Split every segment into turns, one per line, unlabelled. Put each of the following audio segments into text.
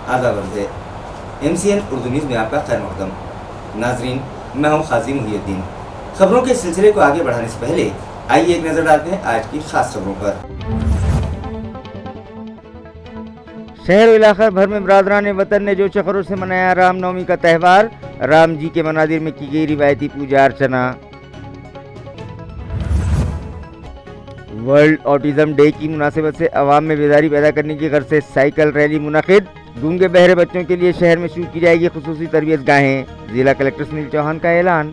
आदाब है। MCN Urdu news में आपका खैर मकदम। नाजरीन, मैं हूँ खाजी मुहियुद्दीन। खबरों के सिलसिले को आगे बढ़ाने से पहले आइए एक नज़र डालते हैं आज की खास खबरों पर। शहर इलाका भर में बरादरान वतन ने जोश खरोश से मनाया रामनवमी का त्यौहार। राम जी के मनादिर में की गई रिवायती पूजा अर्चना। वर्ल्ड ऑटिज्म डे की मुनासिबत से अवाम में बेदारी पैदा करने की गर्ज से साइकिल रैली मुनक़िद। गूंगे बहरे बच्चों के लिए शहर में शुरू की जाएगी खुसूसी तरबियत गाहें। जिला कलेक्टर सुनील चौहान का ऐलान।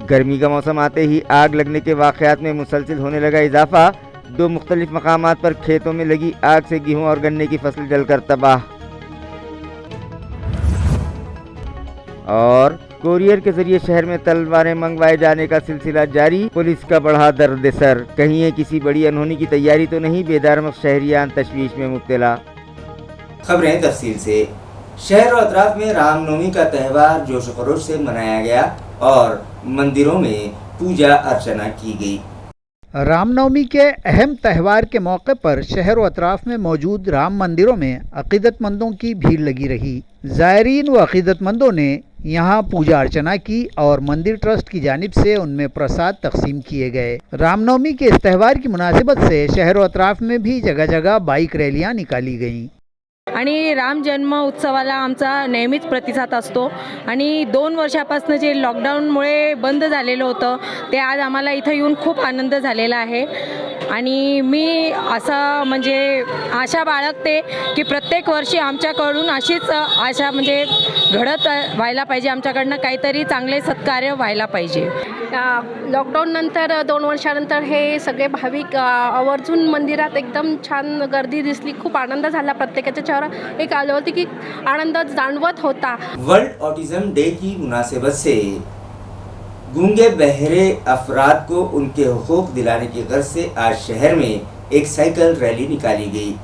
गर्मी का मौसम आते ही आग लगने के वाक़यात में मुसलसिल होने लगा इजाफा। 2 मुख्तलिफ मकामात पर खेतों में लगी आग से गेहूं और गन्ने की फसल जलकर तबाह। और कोरियर के जरिए शहर में तलवारें मंगवाए जाने का सिलसिला जारी। पुलिस का बढ़ा दर्द सर, कहीं ये किसी बड़ी अनहोनी की तैयारी तो नहीं। बेदारमख शहरियान तशवीश में मुब्तला। खबरें तफसील से। शहर और अतराफ में रामनवमी का त्यौहार जोश खरोश से मनाया गया और मंदिरों में पूजा अर्चना की गई।
रामनवमी के अहम त्यौहार के मौके पर शहर व अतराफ में मौजूद राम मंदिरों में अक़ीदतमंदों की भीड़ लगी रही। ज़ायरीन व अक़ीदतमंदों ने यहाँ पूजा अर्चना की और मंदिर ट्रस्ट की जानिब से उनमें प्रसाद तकसीम किए गए। रामनवमी के इस त्यौहार की मुनासिबत से शहर व अतराफ में भी जगह जगह बाइक रैलियाँ निकाली गईं।
आणि राम जन्म उत्सवाला आमचा नेहमीच प्रतिसाद असतो आणि 2 वर्षापासून जे लॉकडाऊनमुळे बंद झालेलं होतं ते आज आम्हाला इथं येऊन खूप आनंद झालेला आहे आणि मी असं म्हणजे आशा बाळगते की प्रत्येक वर्षी आमच्याकडून अशीच आशा म्हणजे घडत व्हायला पाहिजे, आमच्याकडनं काहीतरी चांगले सत्कार्य व्हायला पाहिजे।
लॉकडाऊन नंतर 2 वर्षानंतर हे सगळे भाविक आवर्जून मंदिरात एकदम छान गर्दी दिसली। खूप आनंद झाला, प्रत्येकाच्या चेहरा एक आलं होती की आनंद जाणवत होता।
वर्ल्ड ऑटिज्म डे की मुनासिबत से गूंगे बहरे अफराद को उनके हुकूक दिलाने की गर्ज से आज शहर में एक साइकिल रैली निकाली गई,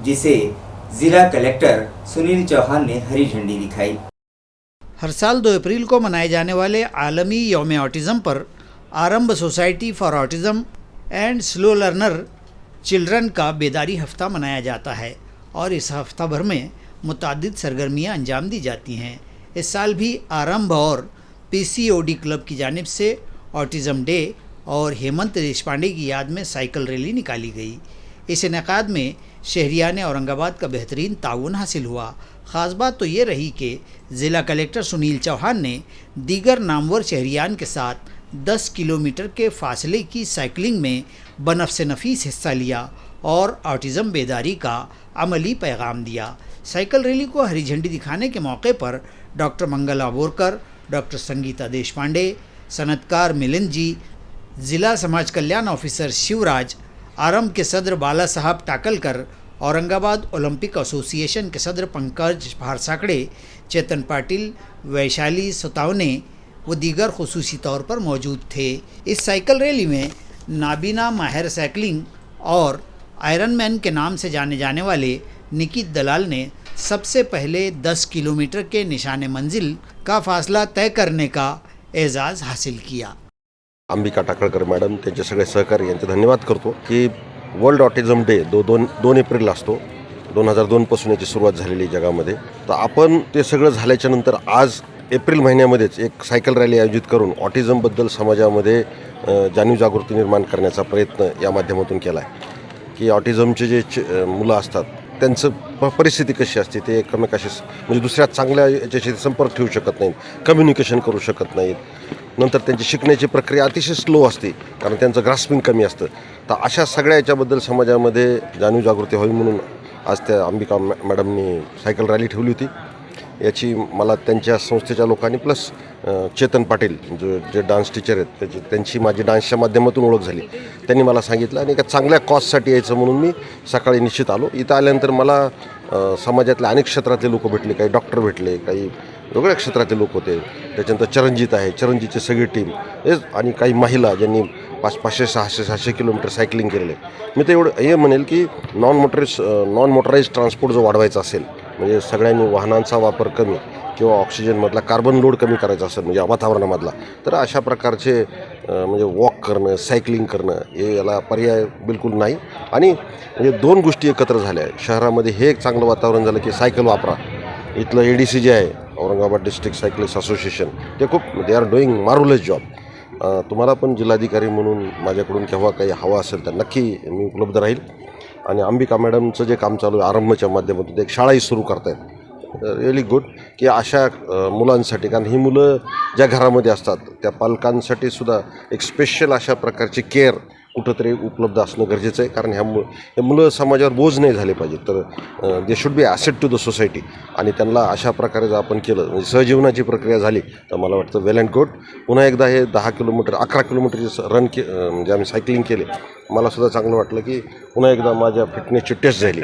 जिसे जिला कलेक्टर सुनील चौहान ने हरी झंडी दिखाई।
हर साल 2 अप्रैल को मनाए जाने वाले आलमी यौम ऑटिज़म पर आरंभ society for autism and slow learner children का बेदारी हफ्ता मनाया जाता है और इस हफ्ता भर में मुतअद्दिद सरगर्मियाँ अंजाम दी जाती हैं। इस साल भी आरंभ और PCOD क्लब की जानिब से ऑटिज़म डे और हेमंत देशपांडे की याद में साइकिल रैली निकाली गई। इस इनेकाद में शहरियान औरंगाबाद का बेहतरीन ताउन हासिल हुआ। ख़ास बात तो ये रही कि ज़िला कलेक्टर सुनील चौहान ने दीगर नामवर शहरियान के साथ 10 किलोमीटर के फासले की साइकिलिंग में बनफ़्स नफीस हिस्सा लिया और ऑटिज़म बेदारी का अमली पैगाम दिया। साइकिल रैली को हरी झंडी दिखाने के मौके पर डॉक्टर मंगला बोरकर, डॉक्टर संगीता देशपांडे, सनतकार मिलिंद जी, ज़िला समाज कल्याण ऑफिसर शिवराज, आरम के सदर बाला साहब टाकलकर, औरंगाबाद ओलंपिक एसोसिएशन के सदर पंकज भारसाकड़े, चेतन पाटिल, वैशाली सोतावने व दीगर खुसूसी तौर पर मौजूद थे। इस साइकिल रैली में नाबीना माहिर साइकिलिंग और आयरन मैन के नाम से जाने जाने वाले निकित दलाल ने सबसे पहले 10 किलोमीटर के निशाने मंजिल का फासला तय करने का एजाज़ हासिल किया।
अंबिका टाकळकर मॅडम, त्यांचे सगळे सहकारी यांचे धन्यवाद करतो की वर्ल्ड ऑटिझम डे 2 एप्रिलला असतो। 2002 पासून याची सुरुवात झालेली जगामध्ये। तर आपण ते सगळं झाल्याच्या नंतर आज एप्रिल महिन्यामध्येच एक सायकल रॅली आयोजित करून ऑटिझमबद्दल समाजामध्ये जाणीव जागृती निर्माण करण्याचा प्रयत्न या माध्यमातून केला आहे की ऑटिझमचे जे मुलं असतात त्यांचं परिस्थिती कशी असते, ते एकमेकाशी म्हणजे दुसऱ्या चांगल्या याच्याशी संपर्क ठेवू शकत नाहीत, कम्युनिकेशन करू शकत नाहीत, नंतर त्यांची शिकण्याची प्रक्रिया अतिशय स्लो असते कारण त्यांचं ग्रास्पिंग कमी असतं। तर अशा सगळ्या याच्याबद्दल समाजामध्ये जाणीव जागृती व्हावी म्हणून आज त्या अंबिका मॅडमनी सायकल रॅली ठेवली होती। याची मला त्यांच्या संस्थेच्या लोकांनी प्लस चेतन पाटील जे डान्स टीचर आहेत त्यांची माझी डान्सच्या माध्यमातून ओळख झाली। त्यांनी मला सांगितलं आणि एका चांगल्या कॉजसाठी यायचं म्हणून मी सकाळी निश्चित आलो। इथं आल्यानंतर मला समाजातल्या अनेक क्षेत्रातले लोक भेटले, काही डॉक्टर भेटले, काही वेगवेगळ्या क्षेत्रातले लोक होते। त्याच्यानंतर चरणजित आहे, चरणजितची सगळी टीम आणि काही महिला ज्यांनी 500-600 किलोमीटर सायकलिंग केलेलं आहे। मी तर एवढं हे म्हणेल की नॉन मोटराइज ट्रान्सपोर्ट जो वाढवायचा असेल, म्हणजे सगळ्यांनी वाहनांचा वापर कमी किंवा ऑक्सिजनमधला कार्बन लोड कमी करायचा असेल म्हणजे वातावरणामधला, तर अशा प्रकारचे म्हणजे वॉक करणं, सायकलिंग करणं हे याला पर्याय बिलकुल नाही. आणि म्हणजे दोन गोष्टी एकत्र झाल्या. शहरामध्ये हे एक चांगलं वातावरण झालं की सायकल वापरा. इथलं ADC जे आहे, औरंगाबाद डिस्ट्रिक्ट सायकलिस्ट असोसिएशन, ते खूप they are doing marvellous job. तुम्हाला पण जिल्हाधिकारी म्हणून माझ्याकडून केव्हा काही हवं असेल तर नक्की मी उपलब्ध राहील. आणि अंबिका मॅडमचं जे काम चालू आहे आरंभच्या माध्यमातून, ते एक शाळाही सुरू करतायत. रिअली गुड की अशा मुलांसाठी, कारण ही मुलं ज्या घरामध्ये असतात त्या पालकांसाठी सुद्धा एक स्पेशल अशा प्रकारची केअर कुठंतरी उपलब्ध असणं गरजेचं आहे. कारण हे मुलं समाजावर बोज नाही झाले पाहिजेत, तर they should be asset to the society. आणि त्यांना अशा प्रकारे जर आपण केलं, म्हणजे सहजीवनाची प्रक्रिया झाली, तर मला वाटतं वेल अँड गुड. पुन्हा एकदा हे 10 किलोमीटर 11 किलोमीटरचे रन म्हणजे आम्ही सायकलिंग केले. मला सुद्धा चांगलं वाटलं की पुन्हा एकदा माझ्या फिटनेसची टेस्ट झाली.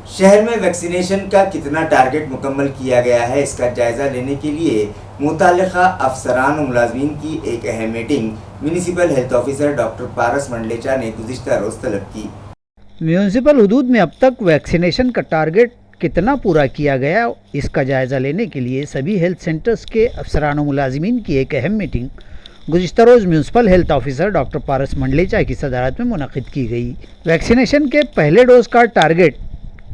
शहर में वैक्सीनेशन का कितना टारगेट मुकम्मल किया गया है, इसका जायज़ा लेने के लिए मुताल्लिक़ा अफसरान और मुलाजमीन की एक अहम meeting municipal health officer doctor Paras Mandlecha ने गुज़िश्ता रोज़ तलब की.
म्यूनिसिपल हदूद में अब तक वैक्सीनेशन का टारगेट कितना पूरा किया गया, इसका जायज़ा लेने के लिए सभी हेल्थ सेंटर्स के अफसरान और मुलाजमीन की एक अहम मीटिंग गुज़िश्ता रोज़ municipal health officer doctor Paras Mandlecha की सदारत में मुनक़िद की गई. वैक्सीनेशन के पहले डोज का टारगेट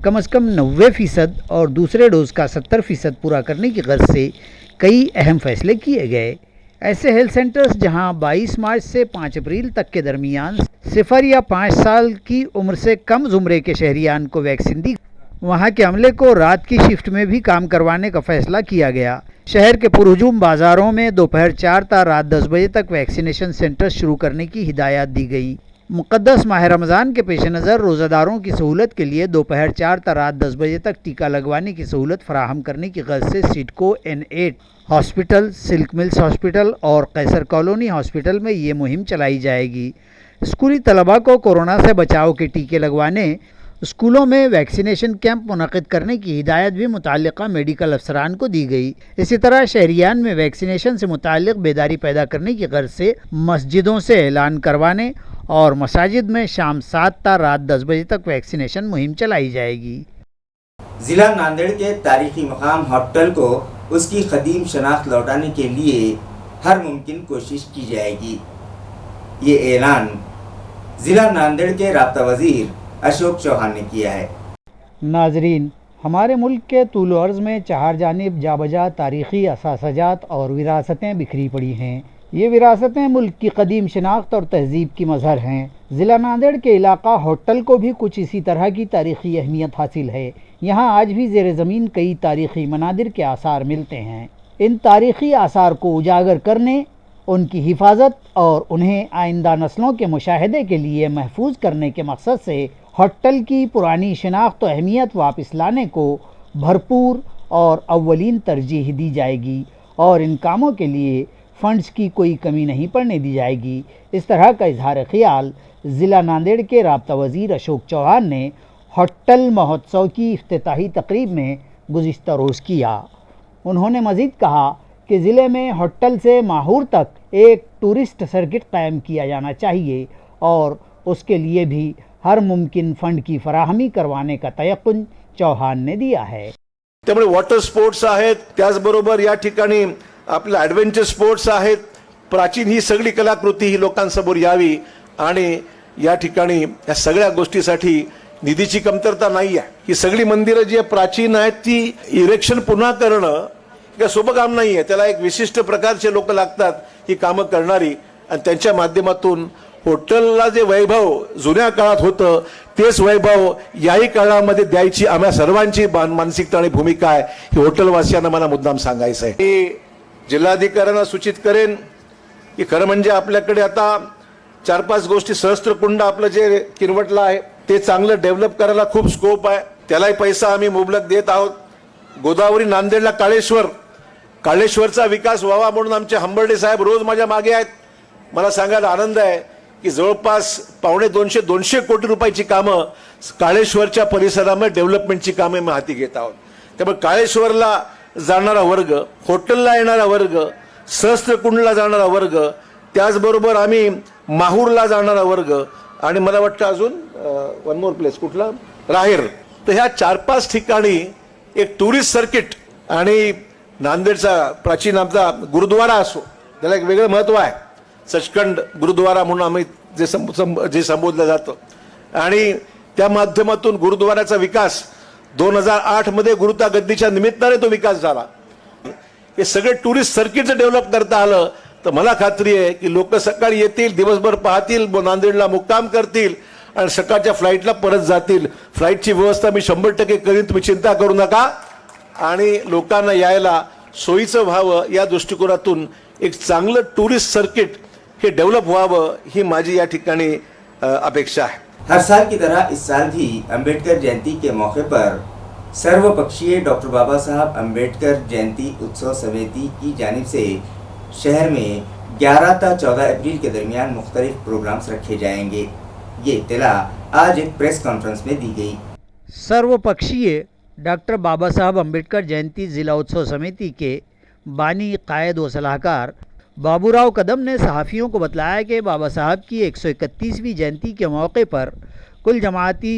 कम से कम 90% और दूसरे डोज का 70% पूरा करने की गर्ज से कई अहम फैसले किए गए. ऐसे हेल्थ सेंटर्स जहां 22 मार्च से 5 अप्रैल तक के दरमियान 0 या 5 साल की उम्र से कम ज़ुमरे के शहरियान को वैक्सीन दी, वहां के अमले को रात की शिफ्ट में भी काम करवाने का फैसला किया गया. शहर के पुरहुजूम बाज़ारों में दोपहर 4 ta रात 10 बजे तक वैक्सीनेशन सेंटर शुरू करने की हिदायत दी गई. मुक़द्दस माह रमज़ान के पेश नज़र रोज़ादारों की सहूलत के लिए दोपहर 4 ta रात 10 बजे तक टीका लगवाने की सहूलत फराहम करने की गर्ज से CIDCO N8 hospital, silk mills hospital और कैसर कॉलोनी हॉस्पिटल में ये मुहिम चलाई जाएगी. स्कूली तलबा को कोरोना से बचाव के टीके लगवाने, स्कूलों में वैक्सीनेशन कैंप मुनक़िद करने की हिदायत भी मुताल्लिक़ा मेडिकल अफसरान को दी गई. इसी तरह शहरियान में वैक्सीनेशन से मुताल्लिक़ बेदारी पैदा करने की गर्ज से मस्जिदों से ऐलान करवाने और मसाजिद में शाम 7 ta रात 10 बजे तक वैक्सीनेशन मुहिम चलाई जाएगी.
ज़िला नांदेड़ के तारीखी मकाम हॉटल को उसकी कदीम शनाख्त लौटाने के लिए हर मुमकिन कोशिश की जाएगी. ये ऐलान ज़िला नांदेड़ के राब्ता वज़ीर अशोक चौहान ने किया है.
नाजरीन, हमारे मुल्क के तूल अर्ज़ में चार जानिब जाबजा तारीख़ी असासजात और विरासतें बिखरी पड़ी हैं. ये विरासतें मुल्क की कदीम शनाख्त और तहज़ीब की मज़हर हैं. ज़िला नांदेड़ के इलाका होटल को भी कुछ इसी तरह की तारीख़ी अहमियत हासिल है. यहाँ आज भी ज़ेर ज़मीन कई तारीख़ी मनादिर के आसार मिलते हैं. इन तारीख़ी आसार को उजागर करने, उनकी हिफाजत और उन्हें आइंदा नस्लों के मुशाहदे के लिए महफूज करने के मकसद से होटल की पुरानी शनाख्त व अहमियत वापस लाने को भरपूर और अव्वलीन तरजीह दी जाएगी और इन कामों के लिए फ़ंड्स की कोई कमी नहीं पड़ने दी जाएगी. इस तरह का इजहार ख़याल ज़िला नांदेड़ के राब्ता वज़ीर अशोक चौहान ने होटल महोत्सव की इफ्तिताही तकरीब में गुज़िश्ता रोज़ किया. उन्होंने मज़ीद कहा कि ज़िले में होटल से माहूर तक एक टूरिस्ट सर्किट कायम किया जाना चाहिए और उसके लिए भी हर मुमकिन फ़ंड की फराहमी करवाने का तयक़्कुन चौहान ने दिया है.
त्यामुळे वॉटर स्पोर्ट्स आहेत, त्याचबरोबर या ठिकाणी आपले ॲडव्हेंचर स्पोर्ट्स आहेत. प्राचीन ही सगळी कलाकृती ही लोकांसमोर यावी आणि या ठिकाणी या सगळ्या गोष्टीसाठी निधीची कमतरता नाही आहे. ही सगळी मंदिरं जी प्राचीन आहेत ती इरेक्शन पुन्हा करणं काय सोपं काम नाही आहे. त्याला एक विशिष्ट प्रकारचे लोक लागतात ही कामं करणारी, आणि त्यांच्या माध्यमातून हॉटेलला जे वैभव जुन्या काळात होतं तेच वैभव याही काळामध्ये द्यायची आम्हा सर्वांची मानसिकता आणि भूमिका आहे. ही हॉटेलवासियांना मला मुद्दाम सांगायचं आहे. मी जिल्हाधिकाऱ्यांना सूचित करेन की खरं म्हणजे आपल्याकडे आता 4-5 गोष्टी, सहस्त्रकुंड आपलं जे किनवटलं आहे ते चांगलं डेव्हलप करायला खूप स्कोप आहे. त्यालाही पैसा आम्ही मुबलक देत आहोत. गोदावरी नांदेडला काळेश्वरचा विकास व्हावा म्हणून आमचे हंबर्डे साहेब रोज माझ्या मागे आहेत. मला सांगायला आनंद आहे की जवळपास 250 कोटी रुपयाची कामं काळेश्वरच्या परिसरामध्ये डेव्हलपमेंटची कामे मी हाती घेत आहोत. त्यामुळे काळेश्वरला जाणारा वर्ग, हॉटेलला येणारा वर्ग, सहस्त्रकुंडला जाणारा वर्ग, त्याचबरोबर आम्ही माहूरला जाणारा वर्ग आणि मला वाटतं अजून वन मोर प्लेस कुठला, राहेर. तर ह्या 4-5 ठिकाणी एक टुरिस्ट सर्किट आणि नांदेडचा प्राचीन आमचा गुरुद्वारा असो त्याला एक वेगळं महत्त्व आहे. सचखंड गुरुद्वारा म्हणून आम्ही जे संबोधलं जातं आणि त्या माध्यमातून गुरुद्वाराचा विकास 2008 मध्ये गुरुता गद्दीच्या निमित्ताने तो विकास झाला. हे सगळे टुरिस्ट सर्किट जर डेव्हलप करता आलं तर मला खात्री आहे की लोक सकाळी येतील, दिवसभर पाहतील, नांदेडला मुक्काम करतील आणि सकाळच्या फ्लाईटला परत जातील. फ्लाईटची व्यवस्था मी 100% करीन, तुम्ही चिंता करू नका. आणि लोकांना यायला सोयीचं व्हावं या दृष्टिकोनातून एक चांगलं टुरिस्ट सर्किट हे डेव्हलप व्हावं ही माझी या ठिकाणी अपेक्षा आहे.
हर साल की तरह इस साल भी अंबेडकर जयंती के मौके पर सर्वपक्षीय डॉक्टर बाबा साहब अंबेडकर जयंती उत्सव समिति की जानिब से शहर में 11 ta 14 अप्रैल के दरमियान मुख्तलिफ प्रोग्राम्स रखे जाएंगे. ये इत्तला आज एक प्रेस कॉन्फ्रेंस में दी गई.
सर्वपक्षीय डॉक्टर बाबा साहब अम्बेडकर जयंती ज़िला उत्सव समिति के बानी कायद व सलाहकार बाबूराव कदम ने सहाफ़ियों को बतलाया कि बाबा साहब की 131वीं जयंती के मौके पर कुल जमाती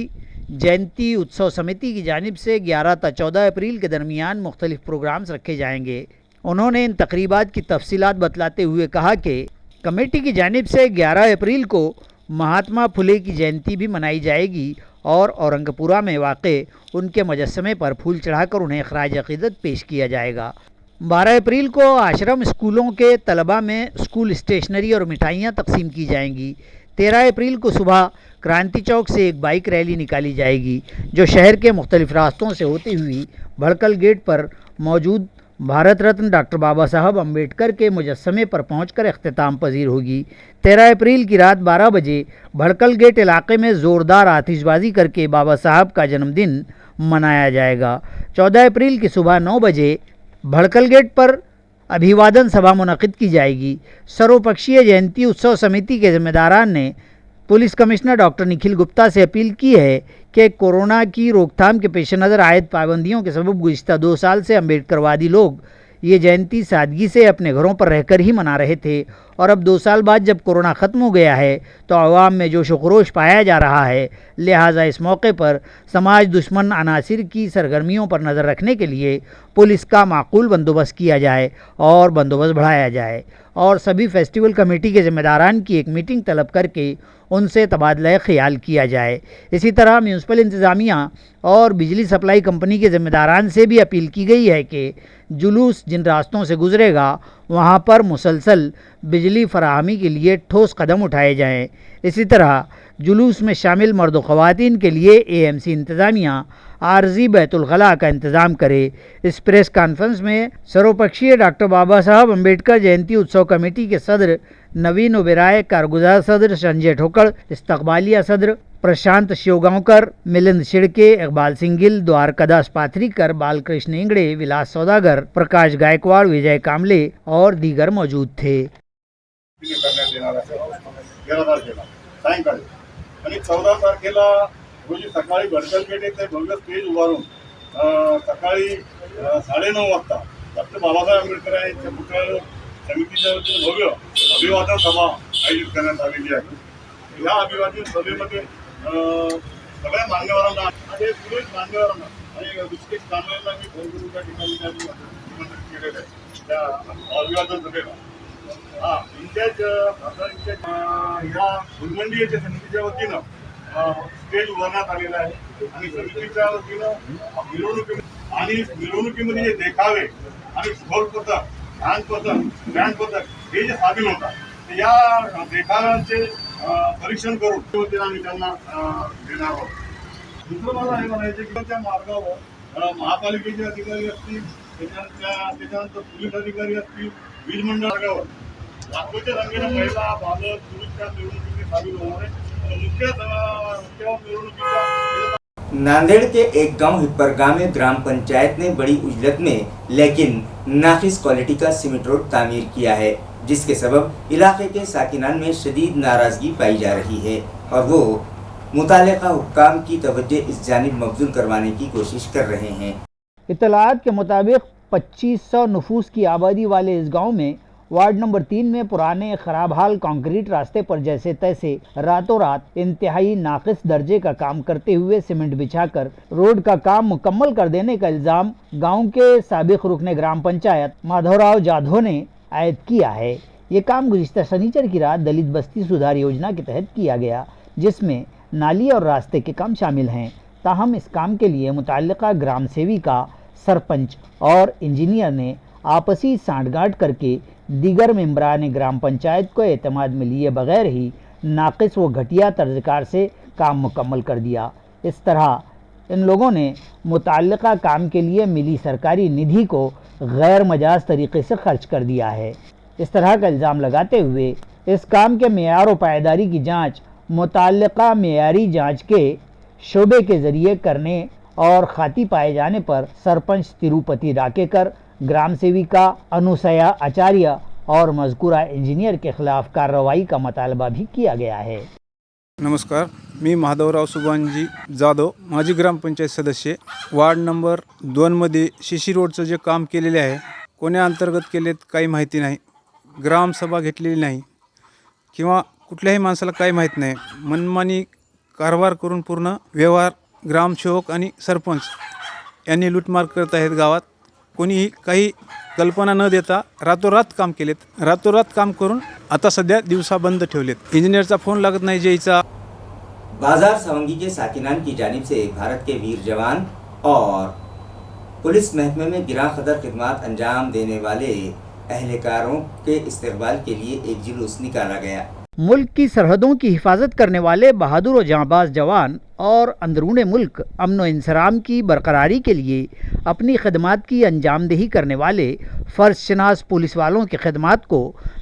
जयंती उत्सव समिति की जानिब से 11 ta 14 अप्रैल के दरमियान मुख्तलिफ प्रोग्राम्स रखे जाएंगे. उन्होंने इन तकरीबात की तफसीलात बतलाते हुए कहा कि कमेटी की जानिब से 11 अप्रैल को महात्मा फुले की जयंती भी मनाई जाएगी और औरंगपुरा में वाक़े उनके मुजस्समे पर फूल चढ़ाकर उन्हें ख़राज अक़ीदत पेश किया जाएगा. 12 अप्रैल को आश्रम स्कूलों के तलबा में स्कूल स्टेशनरी और मिठाइयाँ तकसीम की जाएंगी. 13 अप्रैल को सुबह क्रांति चौक से एक बाइक रैली निकाली जाएगी जो शहर के मुख्तलिफ रास्तों से होती हुई भड़कल गेट पर मौजूद भारत रत्न डॉक्टर बाबा साहब अम्बेडकर के मुजस्समे पर पहुंचकर इख्तिताम पजीर होगी. 13 अप्रैल की रात 12 बजे भड़कल गेट इलाके में ज़ोरदार आतिशबाजी करके बाबा साहब का जन्मदिन मनाया जाएगा. 14 अप्रैल की सुबह 9 बजे भड़कल गेट पर अभिवादन सभा मुनक़िद की जाएगी. सर्वपक्षीय जयंती उत्सव समिति के ज़िम्मेदारान ने police commissioner doctor Nikhil Gupta से अपील की है कि कोरोना की रोकथाम के पेश नज़र आयद पाबंदियों के सबब गुज़िश्ता 2 साल से अम्बेडकरवादी लोग ये जयंती सादगी से अपने घरों पर रहकर ही मना रहे थे और अब 2 साल बाद जब कोरोना ख़त्म हो गया है तो अवाम में जोश व खरोश पाया जा रहा है. लिहाजा इस मौके पर समाज दुश्मन अनासिर की सरगर्मियों पर नज़र रखने के लिए पुलिस का माकूल बंदोबस्त किया जाए और बंदोबस्त बढ़ाया जाए और सभी फेस्टिवल कमेटी के ज़िम्मेदारान की एक मीटिंग तलब करके उनसे तबादला ख़याल किया जाए. इसी तरह म्यूनसिपल इंतज़ामिया और बिजली सप्लाई कंपनी के ज़िम्मेदारान से भी अपील की गई है कि जुलूस जिन रास्तों से गुज़रेगा वहाँ पर मुसलसल बिजली फराहमी के लिए ठोस कदम उठाए जाएँ. इसी तरह जुलूस में शामिल मर्द व ख़वातीन के लिए AMC इंतज़ामिया आर्जी बैतुल खला का इंतज़ाम करे. इस प्रेस कॉन्फ्रेंस में सर्वपक्षीय डॉक्टर बाबा साहब अम्बेडकर जयंती उत्सव कमेटी के सदर नवीन ओबेराय, कारगुजार सदर संजय ठोकड़, इस्तकबालिया सदर प्रशांत शिवगांवकर, मिलिंद शिड़के, इकबाल सिंह गिल, द्वारकादास पाथरीकर, बालकृष्ण इंगड़े, विलास सौदागर, प्रकाश गायकवाड़, विजय कामले और दीगर मौजूद थे.
सायंकाळी आणि 14 तारखेला रोजी सकाळी भडकल गेट येथे भव्य स्टेज उभारून सकाळी 9:30 वाजता डॉक्टर बाबासाहेब आंबेडकर यांच्या पुतळ्यावर समितीच्या वतीने भव्य अभिवादन सभा आयोजित करण्यात आलेली आहे. या अभिवादन सभेमध्ये सगळ्या मान्यवरांना आणि पुढील मान्यवरांना आणि विशेष कामगारांना मी भरपूर त्या ठिकाणी निमंत्रित केलेलं आहे त्या अभिवादन सभेला. या गुलमंडी येथे समितीच्या वतीनं स्टेज उभारण्यात आलेला आहे आणि समितीच्या वतीनं मिरवणुकीमध्ये जे देखावे आणि ढोल पथक, ध्यान पथक, बँड पथक हे जे साधन होतात या देखाव्यांचे परीक्षण करून आम्ही त्यांना देणार आहोत. दुसरं मला हे म्हणायचं की त्या मार्गावर महापालिकेचे अधिकारी असतील, त्याच्यानंतर पोलीस अधिकारी असतील, वीज मंडळ मार्गावर लाखोच्या संख्येने महिला, बालक, पुरुष त्या मिरवणुकीचे सामील होणार आहे. मुख्य मिरवणुकीच्या
नांदेड़ के एक गांव हिप्परगांव में ग्राम पंचायत ने बड़ी उजलत में लेकिन नाकिस क्वालिटी का सीमेंट रोड तामीर किया है जिसके सबब इलाके के साकिनान में शदीद नाराज़गी पाई जा रही है और वो मुतालिका हुक्काम की तवज्जो इस जानिब मबज़ूल करवाने की कोशिश कर रहे हैं.
इत्तलात के मुताबिक 2500 नफूस की आबादी वाले इस गांव में वार्ड नंबर 3 में पुराने खराब हाल कंक्रीट रास्ते पर जैसे तैसे रातों रात इंतहाई नाकिस दर्जे का काम करते हुए सीमेंट बिछाकर रोड का काम मुकम्मल कर देने का इल्जाम गांव के साबिक रुकने ग्राम पंचायत माधवराव जाधव ने आयद किया है। ये काम गुज़िश्ता शनिचर की रात दलित बस्ती सुधार योजना के तहत किया गया, जिसमें नाली और रास्ते के काम शामिल हैं। ताहम इस काम के लिए मुताल्लिका ग्राम सेविका, सरपंच और इंजीनियर ने आपसी सांठगांठ करके दीगर मेंबरान ग्राम पंचायत को एतमाद में लिए बगैर ही नाकिस व घटिया तर्जकार से काम मुकम्मल कर दिया। इस तरह इन लोगों ने मुताल्लिका काम के लिए मिली सरकारी निधि को गैर मजाज तरीके से खर्च कर दिया है। इस तरह का इल्ज़ाम लगाते हुए इस काम के मेयार व पायदारी की जांच मुताल्लिका मेयारी जांच के शोबे के ज़रिए करने और खाती पाए जाने पर सरपंच तिरुपति राकेकर, ग्राम सेविका अनुसया आचार्य और मज़कूरा इंजीनियर के खिलाफ कार्रवाई का मुतालबा भी किया गया है।
नमस्कार, मी माधवराव सुभानजी जाधव, माजी ग्रामपंचायत सदस्य, वार्ड नंबर 2मध्ये शिशी रोडचं जे काम केलेले आहे कोण्या अंतर्गत केलेत काही माहिती नाही, ग्रामसभा घेतलेली नाही किंवा कुठल्याही माणसाला काही माहीत नाही। मनमानी कारभार करून पूर्ण व्यवहार ग्रामसेवक आणि सरपंच यांनी लूटमार करत आहेत गावात। कोणीही काही कल्पना न देता रातोरात काम केलेत, रातोरात काम करून आता सध्या दिवसा बंद ठेवलेत। इंजिनियरचा फोन लागत नाही जेईचा।
बाजार सावंगी के साकिनान की जानिब से भारत के वीर जवान और पुलिस महकमे में गिरा कदर खिदमत अंजाम देने वाले अहलकारों के इस्तकबाल के लिए एक जुलूस निकाला गया।
मुल्क की सरहदों की हिफाजत करने वाले बहादुर और जांबाज जवान और अंदरूने मुल्क अमन व इंसराम की बरकरारी के लिए अपनी खदमात की अंजामदेही करने वाले फ़र्ज़शनास पुलिस वालों की खदमात को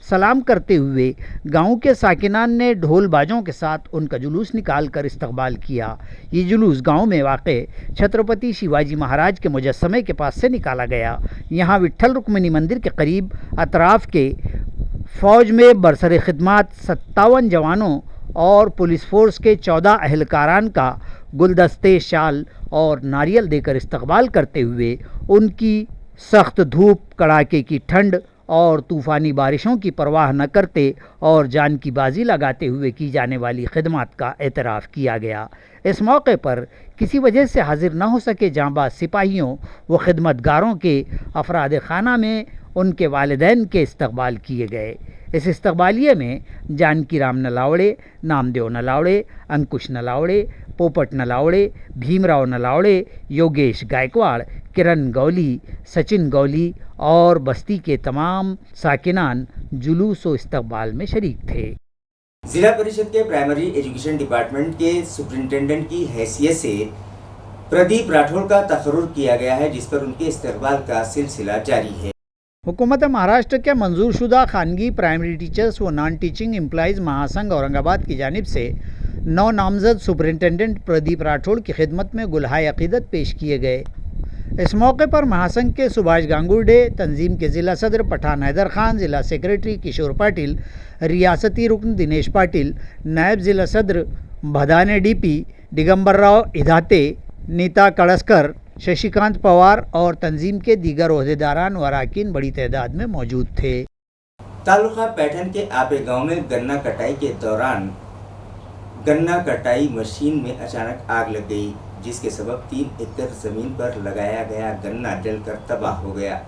सलाम करते हुए गांव के साकिनान ने ढोल बाजों के साथ उनका जुलूस निकाल कर इस्तकबाल किया। ये जुलूस गांव में वाक़े छत्रपति शिवाजी महाराज के मुजस्समे के पास से निकाला गया। यहाँ विट्ठल रुक्मिणी मंदिर के करीब अतराफ़ के फ़ौज में बरसर खिदमत 57 जवानों और पुलिस फोर्स के 14 अहलकारान का गुलदस्ते, शाल और नारियल देकर इस्तकबाल करते हुए उनकी सख्त धूप, कड़ाके की ठंड और तूफ़ानी बारिशों की परवाह न करते और जान की बाजी लगाते हुए की जाने वाली खिदमत का एतराफ़ किया गया। इस मौके पर किसी वजह से हाजिर न हो सके जांबाज सिपाहियों व खिदमतगारों के अफराद खाना में उनके वालिदैन के इस्तकबाल किए गए। इस इस्तकबालिये में जानकी राम नलावड़े, नामदेव नलावड़े, अंकुश नलावड़े, पोपट नलावड़े, भीमराव नलावड़े, योगेश गायकवाड़, किरण गौली, सचिन गौली और बस्ती के तमाम साकिनान जुलूस व इस्तकबाल में शरीक थे।
जिला परिषद के प्राइमरी एजुकेशन डिपार्टमेंट के सुपरिंटेंडेंट की हैसियत से प्रदीप राठौड़ का तकर्रुर किया गया है, जिस पर उनके इस्तकबाल का सिलसिला जारी है।
हुकूमत महाराष्ट्र के मंजूरशुदा खानगी प्राइमरी टीचर्स व नॉन टीचिंग एम्प्लॉइज़ महासंघ औरंगाबाद की जानिब से 9 नामजद सुपरिंटेंडेंट प्रदीप राठौड़ की खिदमत में गुलहाए अक़ीदत पेश किए गए। इस मौके पर महासंघ के सुभाष गांगुर्डे, तंजीम के ज़िला सदर पठान हैदर खान, ज़िला सेक्रेटरी किशोर पाटिल, रियासती रुकन दिनेश पाटिल, नायब ज़िला सदर भदाने डीपी दिगंबर राव इधाते, नीता कड़स्कर, शशिकांत पवार और तंजीम के दीगर ओहदेदारान व अरकान बड़ी तादाद में मौजूद थे।
तालुका पैठन के आपे गांव में गन्ना कटाई के दौरान गन्ना कटाई मशीन में अचानक आग लग गई, जिसके सबब 3 एकड़ ज़मीन पर लगाया गया गन्ना जलकर तबाह हो गया।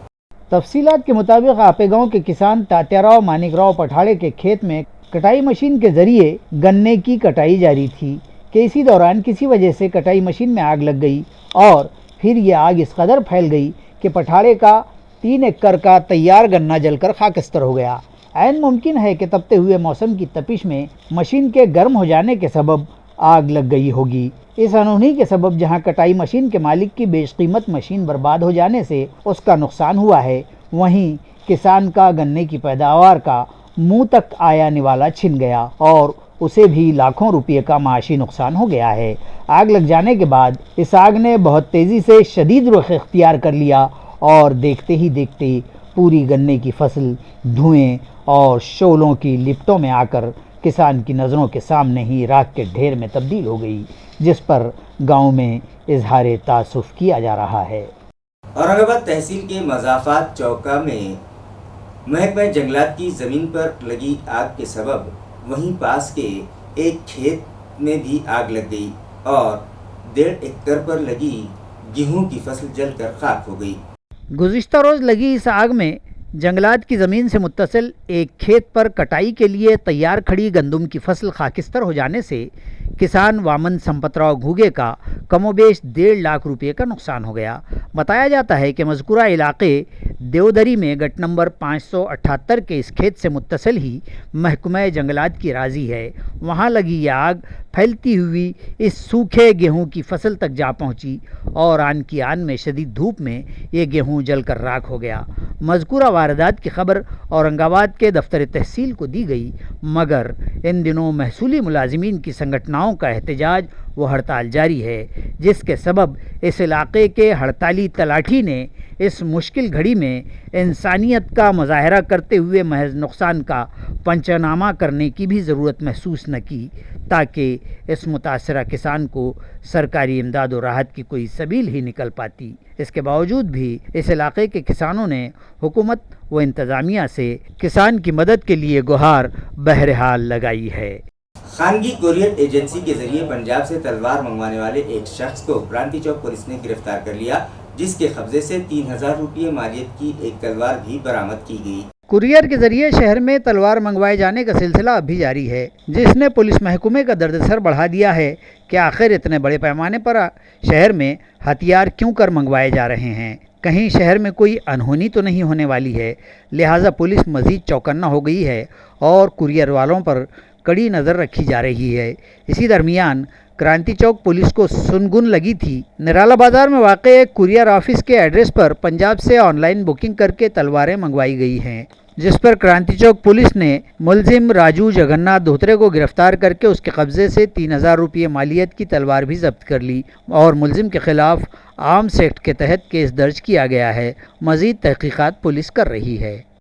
तफसीलात के मुताबिक आपे गांव के किसान तात्याराव मानिकराव पठाड़े के खेत में कटाई मशीन के ज़रिए गन्ने की कटाई जारी थी कि इसी दौरान किसी वजह से कटाई मशीन में आग लग गई और फिर ये आग इस कदर फैल गई कि पठाड़े का 3 एकड़ का तैयार गन्ना जलकर खाकस्तर हो गया। ऐन मुमकिन है कि तपते हुए मौसम की तपिश में मशीन के गर्म हो जाने के सबब आग लग गई होगी। इस अनहोनी के सबब जहां कटाई मशीन के मालिक की बेशकीमत मशीन बर्बाद हो जाने से उसका नुकसान हुआ है, वहीं किसान का गन्ने की पैदावार का मुंह तक आया निवाला छिन गया और उसे भी लाखों रुपये का माशी नुकसान हो गया है। आग लग जाने के बाद इस आग ने बहुत तेज़ी से शदीद रुख इख्तियार कर लिया और देखते ही देखते पूरी गन्ने की फसल धुएं और शोलों की लिपटों में आकर किसान की नज़रों के सामने ही राख के ढेर में तब्दील हो गई, जिस पर गांव में इजहार तासुफ किया जा रहा है।
औरंगाबाद तहसील के मज़ाफ़ात चौका में महकमा जंगलात की ज़मीन पर लगी आग के सबब वहीं पास के एक खेत में भी आग लग गई और 1.5 एकड़ पर लगी गेहूं की फसल जलकर खाक हो गई।
गुज़िश्ता रोज़ लगी इस आग में जंगलात की ज़मीन से मुत्तसिल एक खेत पर कटाई के लिए तैयार खड़ी गंदम की फसल खाकिस्तर हो जाने से किसान वामन संपतराव घुगे का कमोबेश 1.5 लाख रुपये का नुकसान हो गया। बताया जाता है कि मज़कूरा इलाके देवदरी में गट नंबर 578 के इस खेत से मुत्तसिल ही महकमा जंगलात की राजी है। वहाँ लगी ये आग फैलती हुई इस सूखे गेहूं की फसल तक जा पहुंची और आन की आन में शदीद धूप में ये गेहूं जलकर राख हो गया। मज़कूरा वारदात की खबर औरंगाबाद के दफ्तर तहसील को दी गई, मगर इन दिनों महसूली मुलाजिमीन की संगठनाओं का एहतजाज व हड़ताल जारी है, जिसके सबब इस इलाके के हड़ताली तलाठी ने इस मुश्किल घड़ी में इंसानियत का मुजाहरा करते हुए महज नुकसान का पंचनामा करने की भी ज़रूरत महसूस न की, ताकि इस मुतासरा किसान को सरकारी इमदाद और राहत की कोई सबील ही निकल पाती। इसके बावजूद भी इस इलाके के किसानों ने हुकूमत व इंतज़ामिया से किसान की मदद के लिए गुहार बहरहाल लगाई है।
खानगी कोरियर एजेंसी के जरिए पंजाब से तलवार मंगवाने वाले एक शख्स को क्रांति चौक पुलिस ने गिरफ्तार कर लिया, जिसके कब्जे से 3000 रुपये मालियत की एक तलवार भी बरामद की गई।
कुरियर के जरिए शहर में तलवार मंगवाए जाने का सिलसिला अब भी जारी है, जिसने पुलिस महकमे का दर्द-सर बढ़ा दिया है कि आखिर इतने बड़े पैमाने पर शहर में हथियार क्यों कर मंगवाए जा रहे हैं। कहीं शहर में कोई अनहोनी तो नहीं होने वाली है, लिहाजा पुलिस मज़ीद चौकन्ना हो गई है और कुरियर वालों पर कड़ी नज़र रखी जा रही है। इसी दरमियान क्रांति चौक पुलिस को सुनगुन लगी थी। निराला बाज़ार में वाक़ एक कुरियर ऑफिस के एड्रेस पर पंजाब से ऑनलाइन बुकिंग करके तलवारें मंगवाई गई हैं, जिस पर क्रांति चौक पुलिस ने मुलजिम राजू जगन्नाथ धोत्रे को गिरफ्तार करके उसके कब्ज़े से 3000 रुपये मालियत की तलवार भी जब्त कर ली और मुलजिम के खिलाफ आर्म्स एक्ट के तहत केस दर्ज किया गया है। मज़ीद तहकीक़ात पुलिस कर रही है।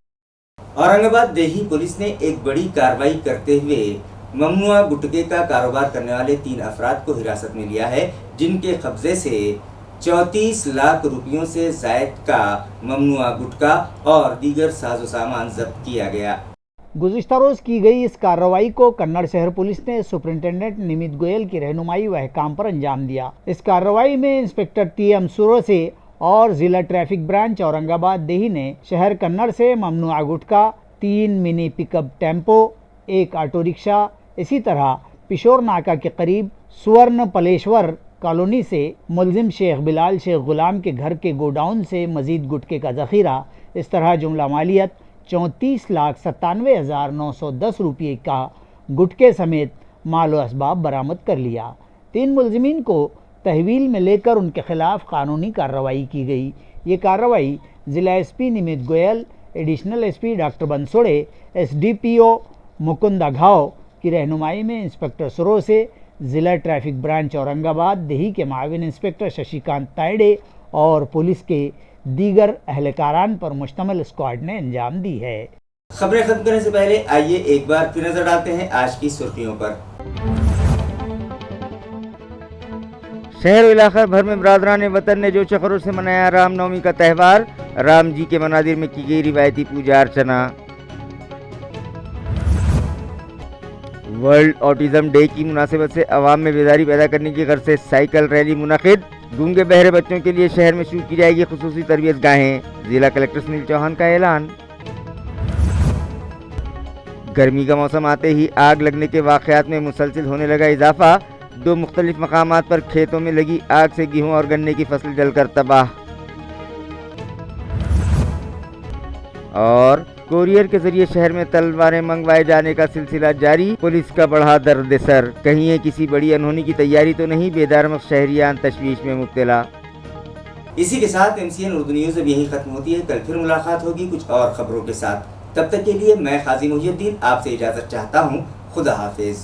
औरंगाबाद देही पुलिस ने एक बड़ी कार्रवाई करते हुए ममनुआ गुटखे का कारोबार करने वाले 3 अफराद को हिरासत में लिया है, जिनके कब्जे से 34 लाख रुपयों से जायद का ममनुआ गुटखा और दीगर साजो सामान जब्त किया गया।
गुज़िश्ता रोज़ की गई इस कार्रवाई को कन्नड़ शहर पुलिस ने सुपरिंटेंडेंट निमित गोयल की रहनुमाई व अहकाम पर अंजाम दिया। इस कार्रवाई में इंस्पेक्टर TM सुरोसे और ज़िला ट्रैफिक ब्रांच औरंगाबाद देही ने शहर कन्नड़ से ममनुआ गुटखा, 3 mini pickup tempo, 1 auto rickshaw, इसी तरह पिशोर नाका के करीब सुवर्ण पलेश्वर कॉलोनी से मुलजिम शेख बिलाल शेख गुलाम के घर के गोडाउन से मज़ीद गुटखे का ज़ख़ीरा, इस तरह जुमला मालियत 34,97,910 रुपये का गुटखे समेत माल व असबाब बरामद कर लिया। 3 मुलजिमीन को तहवील में लेकर उनके खिलाफ कानूनी कार्रवाई की गई। ये कार्रवाई ज़िला SP Nimit Goyal, additional SP doctor Bansode, SDPO Mukunda Ghav की रहनुमाई में इंस्पेक्टर सुरोसे, ज़िला ट्रैफिक ब्रांच औरंगाबाद देही के माविन इंस्पेक्टर शशिकांत तायडे और पुलिस के दीगर अहलकारान पर मुश्तमिल स्क्वाड ने अंजाम दी है।
खबरें खत्म करने से पहले आइए एक बार फिर नजर डालते हैं आज की सुर्खियों पर। शहर इलाका भर में बरादरान वतन ने जोश खरोश से मनाया रामनवमी का त्यौहार। राम जी के मनादिर में की गई रिवायती पूजा अर्चना। वर्ल्ड ऑटिज्म डे की मुनासिबत से अवाम में बेदारी पैदा करने की गर्ज से साइकिल रैली मुनक़िद। गूंगे बहरे बच्चों के लिए शहर में शुरू की जाएगी खुसूसी तरबियत गाहें, जिला कलेक्टर सुनील चौहान का ऐलान। गर्मी का मौसम आते ही आग लगने के वाक़यात में मुसलसिल होने लगा इजाफा। 2 मुख्तलिफ मकामात पर खेतों में लगी आग से गेहूं और गन्ने की फसल जलकर तबाह। और कोरियर के जरिए शहर में तलवारें मंगवाए जाने का सिलसिला जारी, पुलिस का बढ़ा दर्द सर। कहीं ये किसी बड़ी अनहोनी की तैयारी तो नहीं, बेदारमख शहरियान तशवीश में मुब्तला। इसी के साथ MCN उर्दू न्यूज़ अब यही खत्म होती है। कल फिर मुलाकात होगी कुछ और खबरों के साथ। तब तक के लिए मैं काजी मुहियुद्दीन आपसे इजाज़त चाहता हूँ। खुदा हाफिज।